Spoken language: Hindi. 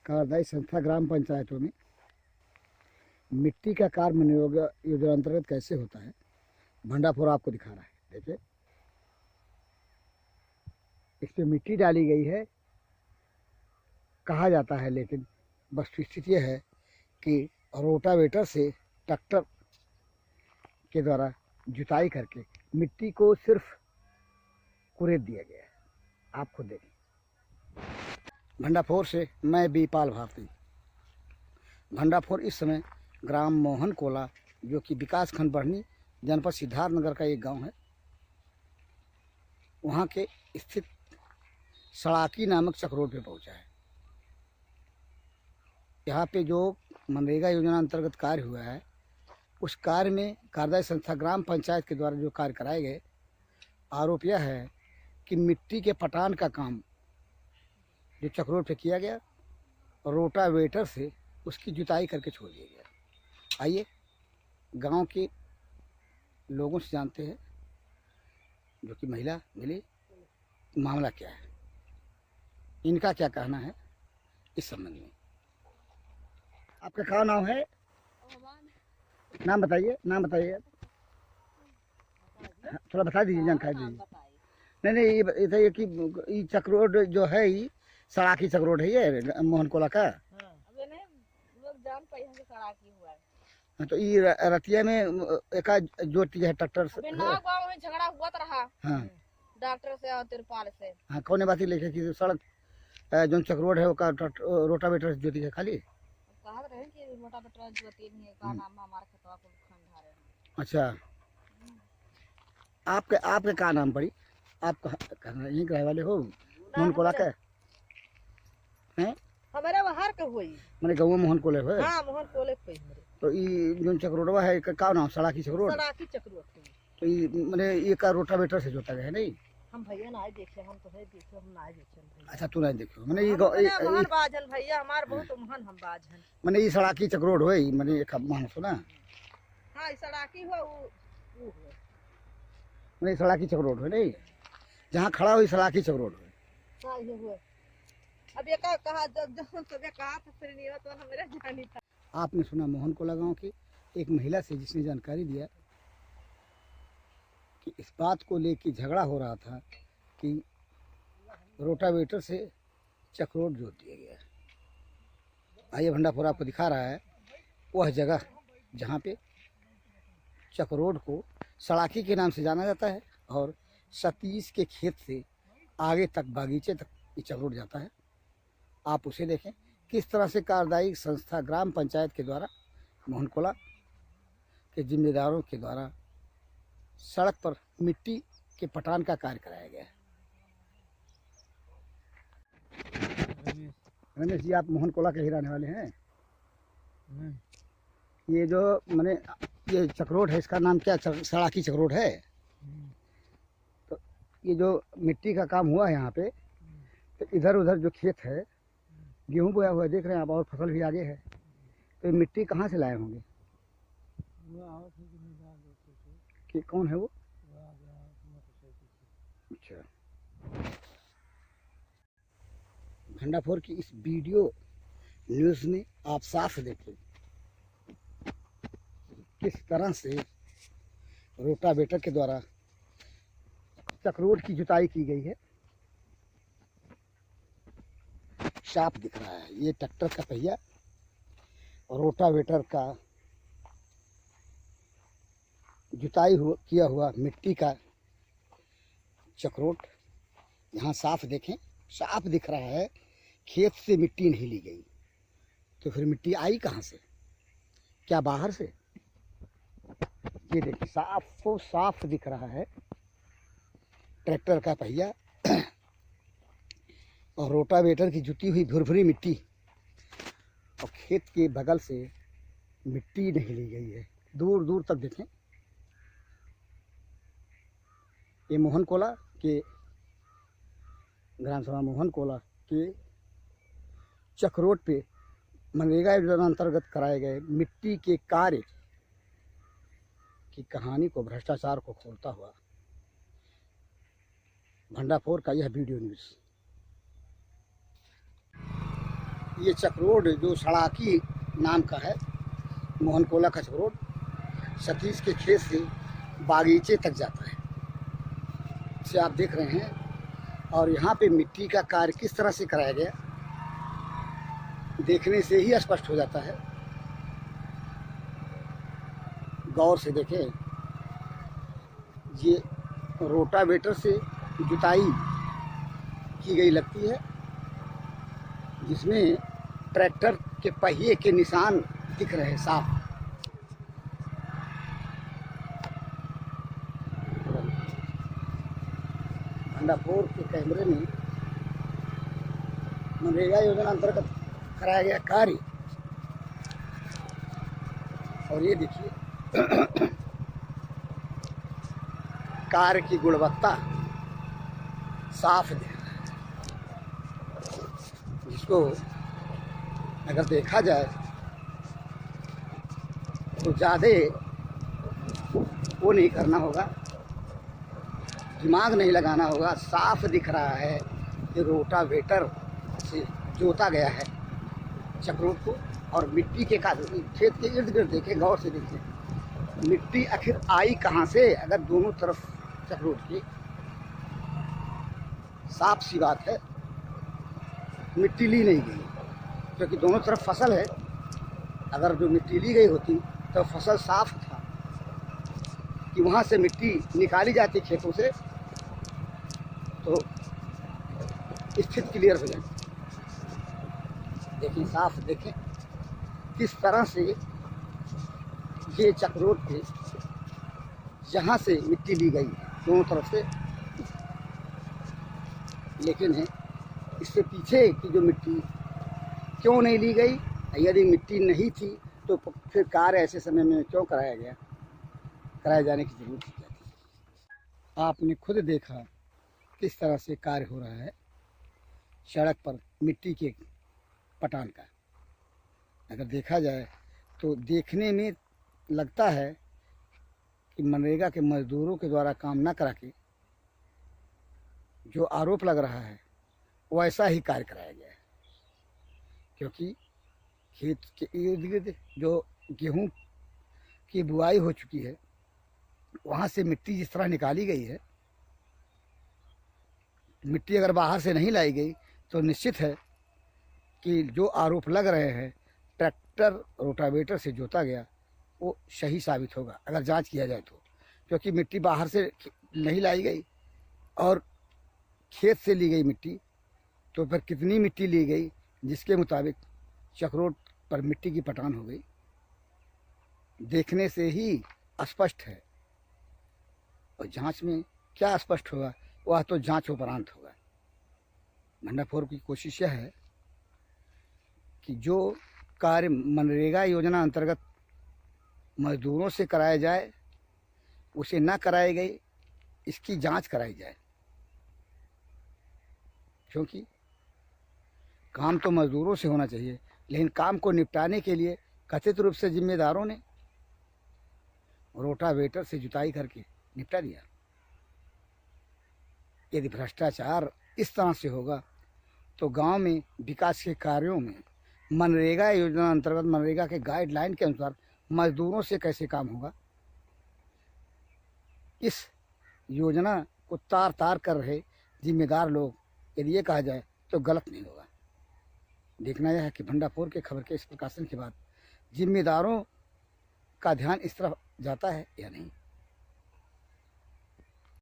कार्यदायी संस्था ग्राम पंचायतों में मिट्टी का कार्य मनोयोग योजना अंतर्गत कैसे होता है, भंडाफोर आपको दिखा रहा है। देखिए, इस पे मिट्टी डाली गई है, कहा जाता है, लेकिन वस्तुस्थिति यह है कि रोटावेटर से ट्रैक्टर के द्वारा जुताई करके मिट्टी को सिर्फ कुरेद दिया गया है। आप खुद देखें। भंडाफोर से मैं बीपाल भारती। भंडाफोर इस समय ग्राम मोहन कोला, जो कि विकास खंड बढ़नी, जनपद सिद्धार्थनगर का एक गांव है, वहाँ के स्थित सड़ाकी नामक चक रोड पे पहुँचा है। यहाँ पे जो मनरेगा योजना अंतर्गत कार्य हुआ है, उस कार्य में कार्यदायी संस्था ग्राम पंचायत के द्वारा जो कार्य कराए गए, आरोप यह है कि मिट्टी के पटान का काम जो चक रोड पे किया गया और रोटावेटर से उसकी जुताई करके छोड़ दिया गया। आइए गांव के लोगों से जानते हैं, जो कि महिला मिली, मामला क्या है, इनका क्या कहना है इस संबंध में। आपका क्या नाम है? नाम बताइए, नाम बताइए, थोड़ा बता दीजिए, जानकारी दीजिए। नहीं, ये बताइए कि ये चक रोड जो है, ये सड़ाकी चक रोड है, ये मोहन कोला का। हाँ, तो ये रतिया में एक जोती है ट्रैक्टर से। गांव में झगड़ा हुआ रहा। हाँ, डॉक्टर से और तिरपाल से। हाँ, कौन बात लेके कि सड़क जो चक रोड है वो का रोटावेटर से जोती है खाली। कहा रहे कि रोटावेटर जोती नहीं है, का नाम हमारे खेतवा को खंड रहे हैं। अच्छा, आपके का नाम पड़ी? आप कहाँ यहीं के वाले हो? मोहन कोला के हैं? हमारे बाहर का हुई, मैंने गाँव मोहन कोले है। हाँ, मोहन कोले पे हमारे। तो ये जो चक रोडवा है, का नाम सड़ाकी चक रोड? सड़ाकी चक रोड। तो ये मैंने ये का रोटावेटर से जोता गया है नहीं? हम भैया ना देखे, हम तो है देखे, हम ना देखे। अच्छा, तू नहीं देखो। मैंने ये मोहन बाजन भैया हमार बहुत मोहन हम बाजन। मैंने ये सड़ाकी चक रोड है, मैंने एक मान सुना। हाँ, सड़ाकी हुआ वो मैंने सड़ाकी चक रोड है नहीं, जहाँ खड़ा हुई सड़ाकी चक रोड है। हाँ, ये हुआ। अब ये कहा जब सबे कहा था फिर नहीं तो मेरा जानी था। आपने सुना मोहन कोला गांव की एक महिला से, जिसने जानकारी दिया कि इस बात को लेकर झगड़ा हो रहा था कि रोटावेटर से चक रोड जोत दिया गया। आइए भंडाफोर आपको दिखा रहा है वह जगह जहाँ पे चक रोड को सड़ाकी के नाम से जाना जाता है और सतीश के खेत से आगे तक बागीचे तक ये चक रोड जाता है। आप उसे देखें किस तरह से कार्यदायी संस्था ग्राम पंचायत के द्वारा, मोहन कोला के जिम्मेदारों के द्वारा सड़क पर मिट्टी के पटान का कार्य कराया गया है। रमेश जी, आप मोहन कोला के ही रहने वाले हैं? ये जो मैंने ये चक रोड है, इसका नाम क्या सड़ाकी चक रोड है? तो ये जो मिट्टी का काम हुआ है यहाँ पे, तो इधर उधर जो खेत है, गेहूं बोया हुआ देख रहे हैं आप, और फसल भी आगे है, तो मिट्टी कहाँ से लाए होंगे? कि कौन है वो? अच्छा, भंडाफोर की इस वीडियो न्यूज़ में आप साफ देखें किस तरह से रोटावेटर के द्वारा चक रोड की जुताई की गई है। साफ दिख रहा है ये ट्रैक्टर का पहिया और रोटावेटर का जुताई किया हुआ मिट्टी का चक रोड। यहाँ साफ देखें, साफ दिख रहा है खेत से मिट्टी नहीं ली गई, तो फिर मिट्टी आई कहाँ से? क्या बाहर से? ये देखिए, साफ दिख रहा है ट्रैक्टर का पहिया और रोटावेटर की जुती हुई भुरभुरी मिट्टी, और खेत के बगल से मिट्टी नहीं ली गई है। दूर दूर तक देखें, ये मोहन कोला के ग्राम सभा मोहन कोला के चक रोड पे मनरेगा योजना अंतर्गत कराए गए मिट्टी के कार्य की कहानी को, भ्रष्टाचार को खोलता हुआ भंडाफोर का यह वीडियो न्यूज़। ये चक्रोड जो सड़ाकी नाम का है, मोहन कोला का चक्रोड, सतीश के खेत से बागीचे तक जाता है, इसे आप देख रहे हैं। और यहाँ पे मिट्टी का कार्य किस तरह से कराया गया, देखने से ही स्पष्ट हो जाता है। गौर से देखें, ये रोटावेटर से जुताई की गई लगती है, जिसमें ट्रैक्टर के पहिए के निशान दिख रहे हैं साफ। भंडारपुर के कैमरे में मनरेगा योजना अंतर्गत कराया गया कार्य, और ये देखिए कार्य की गुणवत्ता साफ दिख रहा है, जिसको अगर देखा जाए तो ज़्यादा वो नहीं करना होगा, दिमाग नहीं लगाना होगा। साफ दिख रहा है कि रोटावेटर से जोता गया है चक्रोड को, और मिट्टी के खेत के इर्द गिर्द देखें, गौर से देखें मिट्टी आखिर आई कहाँ से। अगर दोनों तरफ चक्रोड की साफ सी बात है, मिट्टी ली नहीं गई, क्योंकि दोनों तरफ फसल है। अगर जो मिट्टी ली गई होती तो फसल साफ था कि वहाँ से मिट्टी निकाली जाती खेतों से, तो स्थिति क्लियर हो जाती। देखिए, साफ देखें किस तरह से ये चक्रोड पे जहाँ से मिट्टी ली गई दोनों तरफ से, लेकिन है इससे पीछे की जो मिट्टी क्यों नहीं ली गई। यदि मिट्टी नहीं थी तो फिर कार्य ऐसे समय में क्यों कराया गया, कराए जाने की जरूरत क्या थी। आपने खुद देखा किस तरह से कार्य हो रहा है सड़क पर मिट्टी के पटान का। अगर देखा जाए तो देखने में लगता है कि मनरेगा के मजदूरों के द्वारा काम न करा के जो आरोप लग रहा है वैसा ही कार्य कराया गया है, क्योंकि खेत के इर्द गिर्द जो गेहूँ की बुआई हो चुकी है वहाँ से मिट्टी जिस तरह निकाली गई है, मिट्टी अगर बाहर से नहीं लाई गई तो निश्चित है कि जो आरोप लग रहे हैं ट्रैक्टर रोटावेटर से जोता गया वो सही साबित होगा अगर जांच किया जाए तो। क्योंकि मिट्टी बाहर से नहीं लाई गई और खेत से ली गई मिट्टी, तो फिर कितनी मिट्टी ली गई जिसके मुताबिक चक्रोड पर मिट्टी की पटान हो गई, देखने से ही स्पष्ट है। और जांच में क्या स्पष्ट होगा वह तो जांच उपरांत होगा। भंडारपुर की कोशिश यह है कि जो कार्य मनरेगा योजना अंतर्गत मजदूरों से कराया जाए उसे न कराई गई, इसकी जांच कराई जाए, क्योंकि काम तो मजदूरों से होना चाहिए, लेकिन काम को निपटाने के लिए कथित रूप से जिम्मेदारों ने रोटावेटर से जुताई करके निपटा दिया। यदि भ्रष्टाचार इस तरह से होगा तो गांव में विकास के कार्यों में मनरेगा योजना अंतर्गत मनरेगा के गाइडलाइन के अनुसार मजदूरों से कैसे काम होगा। इस योजना को तार तार कर रहे जिम्मेदार लोग, यदि ये कहा जाए तो गलत नहीं होगा। देखना यह है कि भंडारपुर के खबर के इस प्रकाशन के बाद जिम्मेदारों का ध्यान इस तरफ जाता है या नहीं।